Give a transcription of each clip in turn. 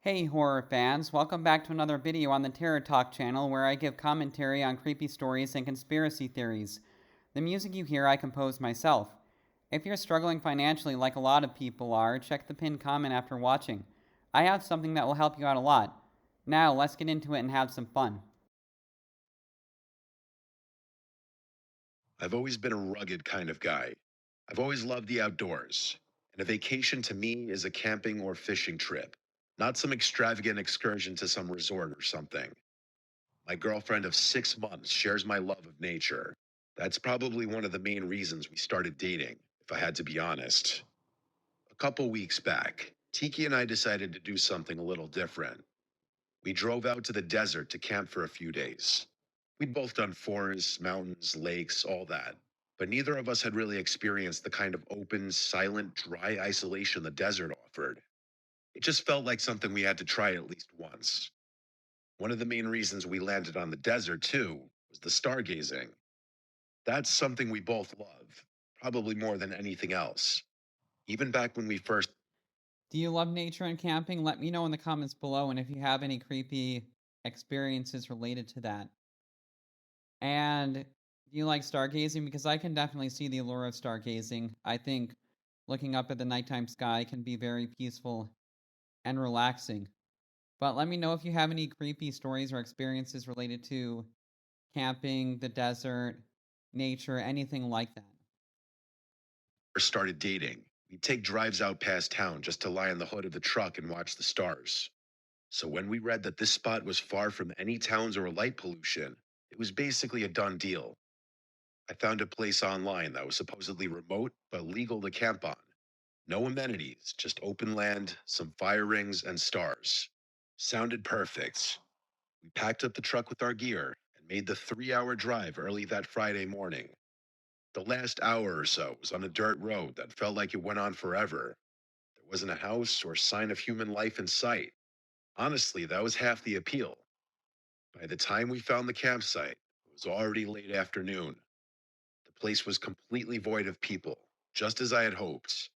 Hey horror fans, welcome back to another video on the Terror Talk channel where I give commentary on creepy stories and conspiracy theories. The music you hear I composed myself. If you're struggling financially like a lot of people are, check the pinned comment after watching. I have something that will help you out a lot. Now, let's get into it and have some fun. I've always been a rugged kind of guy. I've always loved the outdoors. And a vacation to me is a camping or fishing trip, not some extravagant excursion to some resort or something. My girlfriend of 6 months shares my love of nature. That's probably one of the main reasons we started dating, if I had to be honest. A couple weeks back, Tiki and I decided to do something a little different. We drove out to the desert to camp for a few days. We'd both done forests, mountains, lakes, all that. But neither of us had really experienced the kind of open, silent, dry isolation the desert offered. It just felt like something we had to try at least once. One of the main reasons we landed on the desert, too, was the stargazing. That's something we both love, probably more than anything else. Even back when we first Do you love nature and camping? Let me know in the comments below and if you have any creepy experiences related to that. And do you like stargazing? Because I can definitely see the allure of stargazing. I think looking up at the nighttime sky can be very peaceful and relaxing. But let me know if you have any creepy stories or experiences related to camping, the desert, nature, anything like that. started dating, we'd take drives out past town just to lie in the hood of the truck and watch the stars. So when we read that this spot was far from any towns or light pollution, it was basically a done deal. I found a place online that was supposedly remote but legal to camp on. No amenities, just open land, some fire rings, and stars. Sounded perfect. We packed up the truck with our gear and made the 3 hour drive early that Friday morning. The last hour or so was on a dirt road that felt like it went on forever. There wasn't a house or sign of human life in sight. Honestly, that was half the appeal. By the time we found the campsite, it was already late afternoon. The place was completely void of people, just as I had hoped.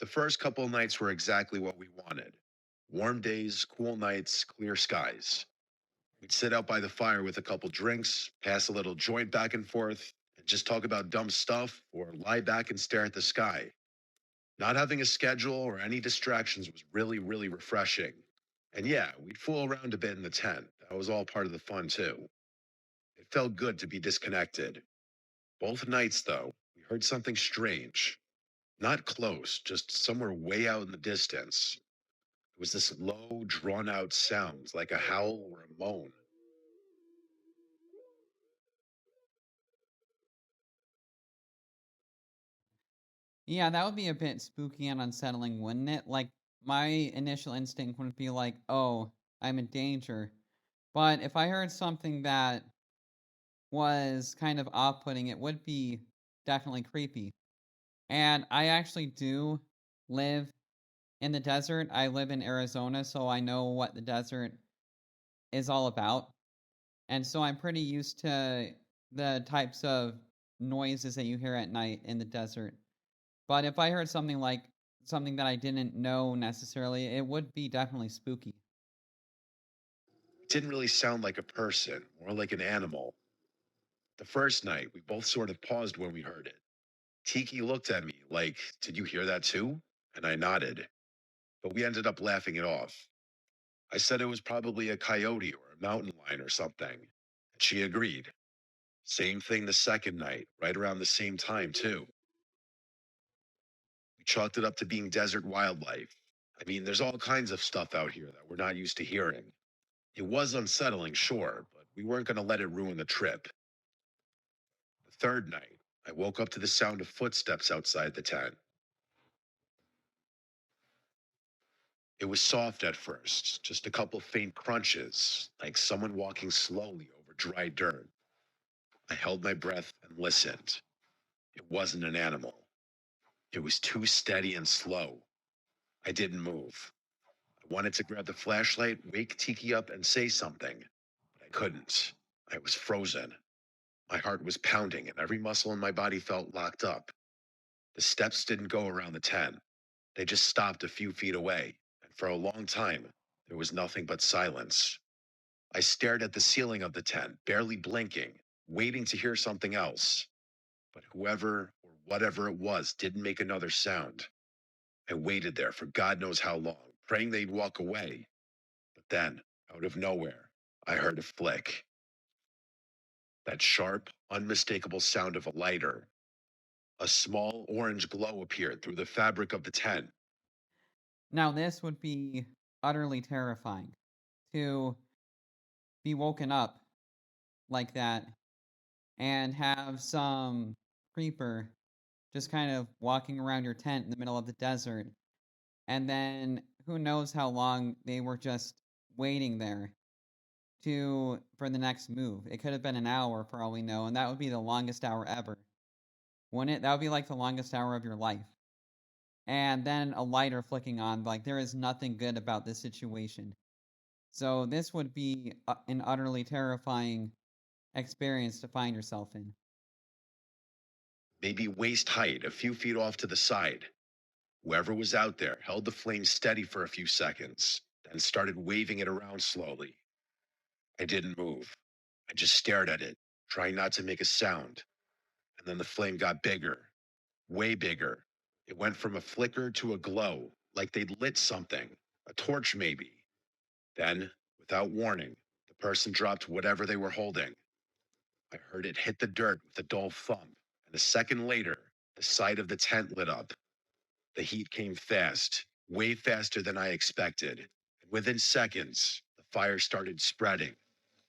The first couple nights were exactly what we wanted: warm days, cool nights, clear skies. We'd sit out by the fire with a couple drinks, pass a little joint back and forth, and just talk about dumb stuff or lie back and stare at the sky. Not having a schedule or any distractions was really, really refreshing. And yeah, we'd fool around a bit in the tent. That was all part of the fun, too. It felt good to be disconnected. Both nights, though, we heard something strange. Not close, just somewhere way out in the distance. It was this low, drawn out sound, like a howl or a moan. Yeah, that would be a bit spooky and unsettling, wouldn't it? Like, my initial instinct would be like, oh, I'm in danger. But if I heard something that was kind of off putting, it would be definitely creepy. And I actually do live in the desert. I live in Arizona, so I know what the desert is all about. And so I'm pretty used to the types of noises that you hear at night in the desert. But if I heard something like something that I didn't know necessarily, it would be definitely spooky. It didn't really sound like a person, more like an animal. The first night, we both sort of paused when we heard it. Tiki looked at me like, "Did you hear that too?" And I nodded, but we ended up laughing it off. I said it was probably a coyote or a mountain lion or something, and she agreed. Same thing the second night, right around the same time, too. We chalked it up to being desert wildlife. I mean, there's all kinds of stuff out here that we're not used to hearing. It was unsettling, sure, but we weren't going to let it ruin the trip. The third night, I woke up to the sound of footsteps outside the tent. It was soft at first, just a couple faint crunches, like someone walking slowly over dry dirt. I held my breath and listened. It wasn't an animal. It was too steady and slow. I didn't move. I wanted to grab the flashlight, wake Tiki up, and say something, but I couldn't. I was frozen. My heart was pounding, and every muscle in my body felt locked up. The steps didn't go around the tent. They just stopped a few feet away, and for a long time, There was nothing but silence. I stared at the ceiling of the tent, barely blinking, waiting to hear something else. But whoever or whatever it was didn't make another sound. I waited there for God knows how long, praying they'd walk away. But then, out of nowhere, I heard a flick. That sharp, unmistakable sound of a lighter. A small orange glow appeared through the fabric of the tent. Now, this would be utterly terrifying to be woken up like that and have some creeper just kind of walking around your tent in the middle of the desert. And then who knows how long they were just waiting there for the next move. It could have been an hour for all we know, and that would be the longest hour ever. Wouldn't it? That would be like the longest hour of your life. And then a lighter flicking on, like there is nothing good about this situation. So this would be an utterly terrifying experience to find yourself in. Maybe waist height, a few feet off to the side. Whoever was out there held the flame steady for a few seconds, then started waving it around slowly. I didn't move. I just stared at it, trying not to make a sound. And then the flame got bigger, way bigger. It went from a flicker to a glow, like they'd lit something, a torch maybe. Then, without warning, the person dropped whatever they were holding. I heard it hit the dirt with a dull thump, and a second later, the side of the tent lit up. The heat came fast, way faster than I expected. And within seconds, the fire started spreading.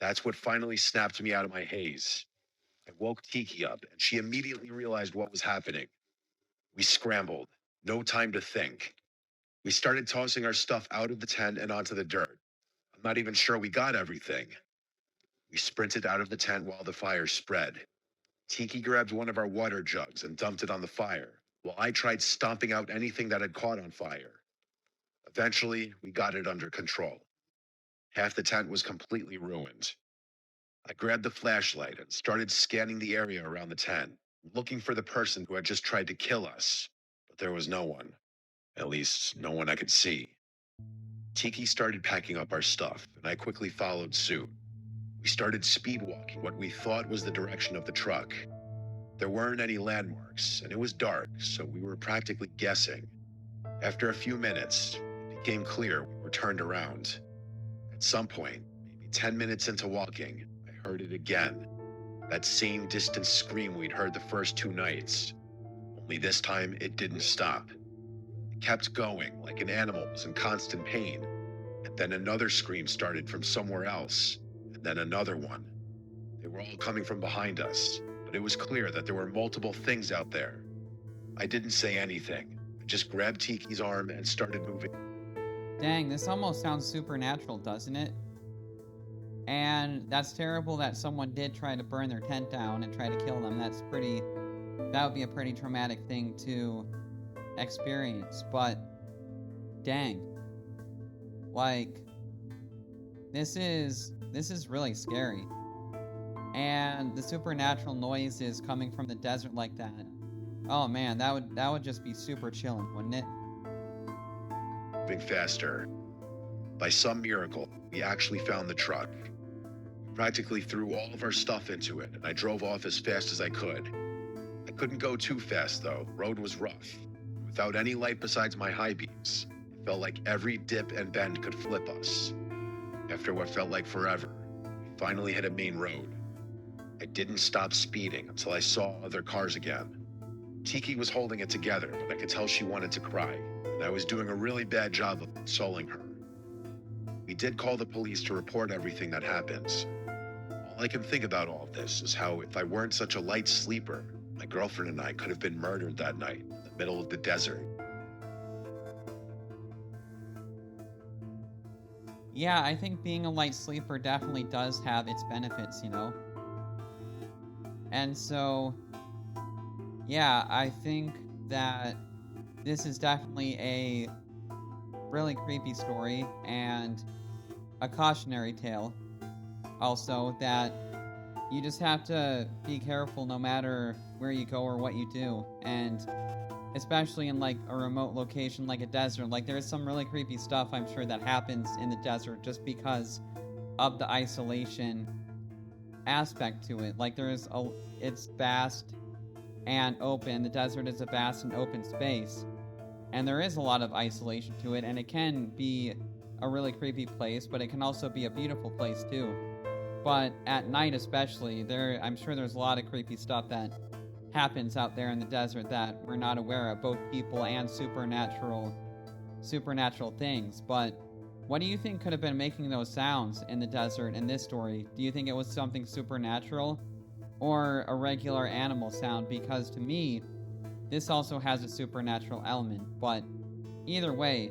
That's what finally snapped me out of my haze. I woke Tiki up, and she immediately realized what was happening. We scrambled, no time to think. We started tossing our stuff out of the tent and onto the dirt. I'm not even sure we got everything. We sprinted out of the tent while the fire spread. Tiki grabbed one of our water jugs and dumped it on the fire, while I tried stomping out anything that had caught on fire. Eventually, we got it under control. Half the tent was completely ruined. I grabbed the flashlight and started scanning the area around the tent, looking for the person who had just tried to kill us. But there was no one. At least, no one I could see. Tiki started packing up our stuff, and I quickly followed suit. We started speed walking what we thought was the direction of the truck. There weren't any landmarks, and it was dark, so we were practically guessing. After a few minutes, it became clear we were turned around. At some point, maybe 10 minutes into walking, I heard it again. That same distant scream we'd heard the first 2 nights. Only this time, it didn't stop. It kept going, like an animal was in constant pain. And then another scream started from somewhere else, and then another one. They were all coming from behind us, but it was clear that there were multiple things out there. I didn't say anything. I just grabbed Tiki's arm and started moving. Dang, this almost sounds supernatural, doesn't it? And that's terrible that someone did try to burn their tent down and try to kill them. That would be a pretty traumatic thing to experience, but dang. Like, this is really scary. And the supernatural noises coming from the desert like that. Oh man, that would just be super chilling, wouldn't it? Moving faster. By some miracle, we actually found the truck. We practically threw all of our stuff into it, and I drove off as fast as I could. I couldn't go too fast, though. Road was rough. Without any light besides my high beams, it felt like every dip and bend could flip us. After what felt like forever, we finally hit a main road. I didn't stop speeding until I saw other cars again. Tiki was holding it together, but I could tell she wanted to cry, and I was doing a really bad job of consoling her. We did call the police to report everything that happened. All I can think about all of this is how, if I weren't such a light sleeper, my girlfriend and I could have been murdered that night in the middle of the desert. Yeah, I think being a light sleeper definitely does have its benefits, you know? And so, yeah, I think that this is definitely a really creepy story and a cautionary tale. Also, that you just have to be careful no matter where you go or what you do. And especially in like a remote location like a desert. Like there's some really creepy stuff I'm sure that happens in the desert just because of the isolation aspect to it. Like it's vast and open. The desert is a vast and open space, and there is a lot of isolation to it, and it can be a really creepy place, but it can also be a beautiful place too. But at night especially, I'm sure there's a lot of creepy stuff that happens out there in the desert that we're not aware of, both people and supernatural things. But what do you think could have been making those sounds in the desert in this story? Do you think it was something supernatural or a regular animal sound? Because to me, this also has a supernatural element. But either way,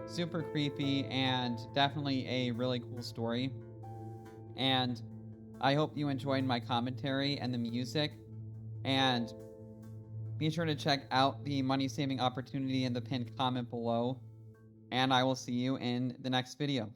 super creepy and definitely a really cool story. And I hope you enjoyed my commentary and the music. And be sure to check out the money saving opportunity in the pinned comment below. And I will see you in the next video.